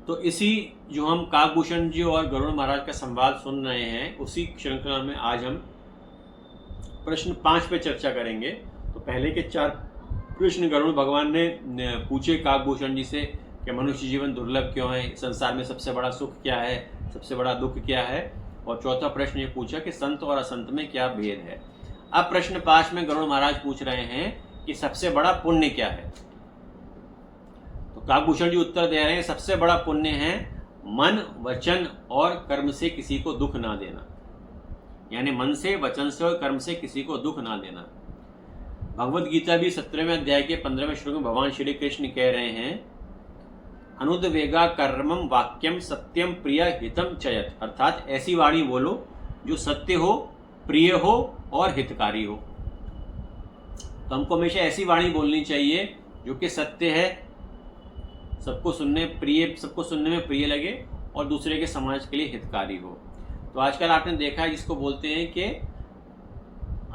तो इसी जो हम काकभूषण जी और गरुड़ महाराज का संवाद सुन रहे हैं, उसी श्रृंखला में आज हम प्रश्न 5 पे चर्चा करेंगे। तो पहले के 4 प्रश्न गरुड़ भगवान ने पूछे काकभूषण जी से कि मनुष्य जीवन दुर्लभ क्यों है, संसार में सबसे बड़ा सुख क्या है, सबसे बड़ा दुख क्या है, और चौथा प्रश्न ये पूछा कि संत और असंत में क्या भेद है। अब प्रश्न 5 में गरुड़ महाराज पूछ रहे हैं कि सबसे बड़ा पुण्य क्या है। तो काकभूषण जी उत्तर दे रहे हैं, सबसे बड़ा पुण्य है मन, वचन और कर्म से किसी को दुख ना देना। यानी मन से, वचन से और कर्म से किसी को दुख ना देना। भगवद गीता भी 17वें अध्याय के 15वें श्लोक में भगवान श्री कृष्ण कह रहे हैं, अनुद्वेगा कर्मम वाक्यम सत्यम प्रिय हितम चयत, अर्थात ऐसी वाणी बोलो जो सत्य हो, प्रिय हो और हितकारी हो। तो हमको हमेशा ऐसी वाणी बोलनी चाहिए जो कि सत्य है, सबको सुनने में प्रिय लगे और दूसरे के समाज के लिए हितकारी हो। तो आजकल आपने देखा है जिसको बोलते हैं कि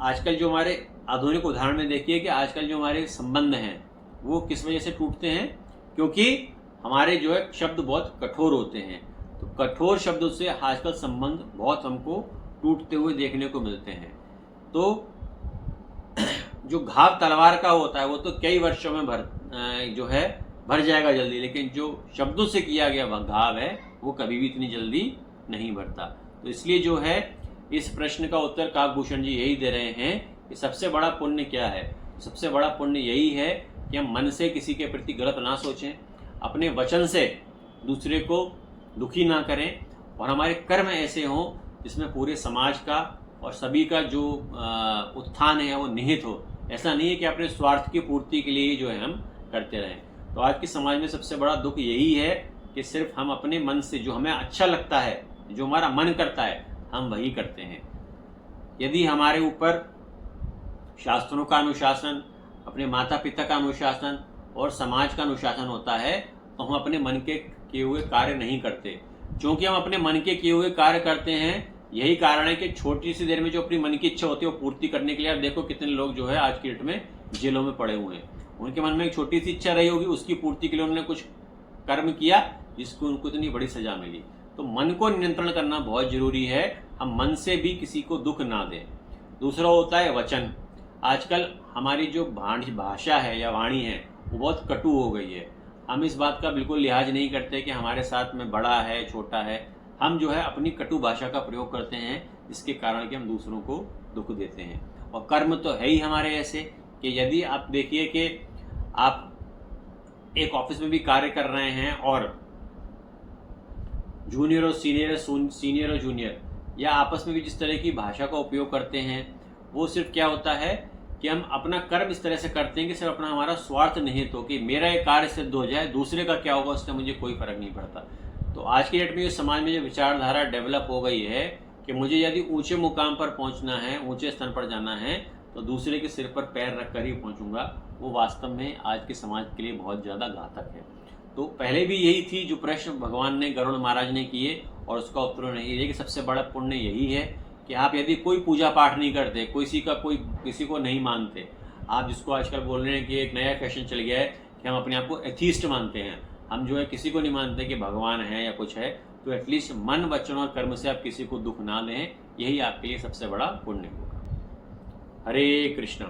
आजकल जो हमारे आधुनिक उदाहरण में देखिए कि आजकल जो हमारे संबंध हैं वो किस वजह से टूटते हैं, क्योंकि हमारे जो है शब्द बहुत कठोर होते हैं। तो कठोर शब्दों से आजकल संबंध बहुत हमको टूटते हुए देखने को मिलते हैं। तो जो घाव तलवार का होता है वो तो कई वर्षों में भर जाएगा जल्दी, लेकिन जो शब्दों से किया गया घाव है वो कभी भी इतनी जल्दी नहीं भरता। तो इसलिए जो है इस प्रश्न का उत्तर काकभूषण जी यही दे रहे हैं कि सबसे बड़ा पुण्य क्या है। सबसे बड़ा पुण्य यही है कि हम मन से किसी के प्रति गलत ना सोचें, अपने वचन से दूसरे को दुखी ना करें, और हमारे कर्म ऐसे हों जिसमें पूरे समाज का और सभी का जो उत्थान है वो निहित हो। ऐसा नहीं है कि अपने स्वार्थ की पूर्ति के लिए जो है हम करते रहें। तो आज के समाज में सबसे बड़ा दुख यही है कि सिर्फ हम अपने मन से जो हमें अच्छा लगता है, जो हमारा मन करता है, हम वही करते हैं। यदि हमारे ऊपर शास्त्रों का अनुशासन, अपने माता पिता का अनुशासन और समाज का अनुशासन होता है तो हम अपने मन के किए हुए कार्य नहीं करते। क्योंकि हम अपने मन के किए हुए कार्य करते हैं, यही कारण है कि छोटी सी देर में जो अपनी मन की इच्छा होती है वो पूर्ति करने के लिए आप देखो कितने लोग जो है आज की डेट में जेलों में पड़े हुए हैं। उनके मन में एक छोटी सी इच्छा रही होगी, उसकी पूर्ति के लिए उन्होंने कुछ कर्म किया जिसको उनको इतनी बड़ी सजा मिली। तो मन को नियंत्रण करना बहुत जरूरी है, हम मन से भी किसी को दुख ना दें। दूसरा होता है वचन। आजकल हमारी जो भाषा है या वाणी है वो बहुत कटु हो गई है। हम इस बात का बिल्कुल लिहाज नहीं करते कि हमारे साथ में बड़ा है छोटा है, हम जो है अपनी कटु भाषा का प्रयोग करते हैं जिसके कारण कि हम दूसरों को दुख देते हैं। और कर्म तो है ही हमारे ऐसे कि यदि आप देखिए कि आप एक ऑफिस में भी कार्य कर रहे हैं और जूनियर और सीनियर और जूनियर या आपस में भी जिस तरह की भाषा का उपयोग करते हैं, वो सिर्फ क्या होता है कि हम अपना कर्म इस तरह से करते हैं कि सिर्फ अपना हमारा स्वार्थ निहित हो कि मेरा ये कार्य सिद्ध हो जाए, दूसरे का क्या होगा उससे मुझे कोई फर्क नहीं पड़ता। तो आज की डेट में जो समाज में जो विचारधारा डेवलप हो गई है कि मुझे यदि ऊंचे मुकाम पर पहुंचना है, ऊंचे स्थान पर जाना है, तो दूसरे के सिर पर पैर रखकर ही पहुंचूंगा, वो वास्तव में आज के समाज के लिए बहुत ज़्यादा घातक है। तो पहले भी यही थी जो प्रश्न भगवान ने गरुड़ महाराज ने किए और उसका उत्तर उन्होंने यही है कि सबसे बड़ा पुण्य यही है कि आप यदि कोई पूजा पाठ नहीं करते, किसी को नहीं मानते, आप जिसको आजकल बोल रहे हैं कि एक नया फैशन चल गया है कि हम अपने आप को एथीस्ट मानते हैं, हम जो है किसी को नहीं मानते कि भगवान है या कुछ है, तो एटलीस्ट मन, वचन और कर्म से आप किसी को दुख ना दें, यही आपके लिए सबसे बड़ा पुण्य होगा। हरे कृष्णा।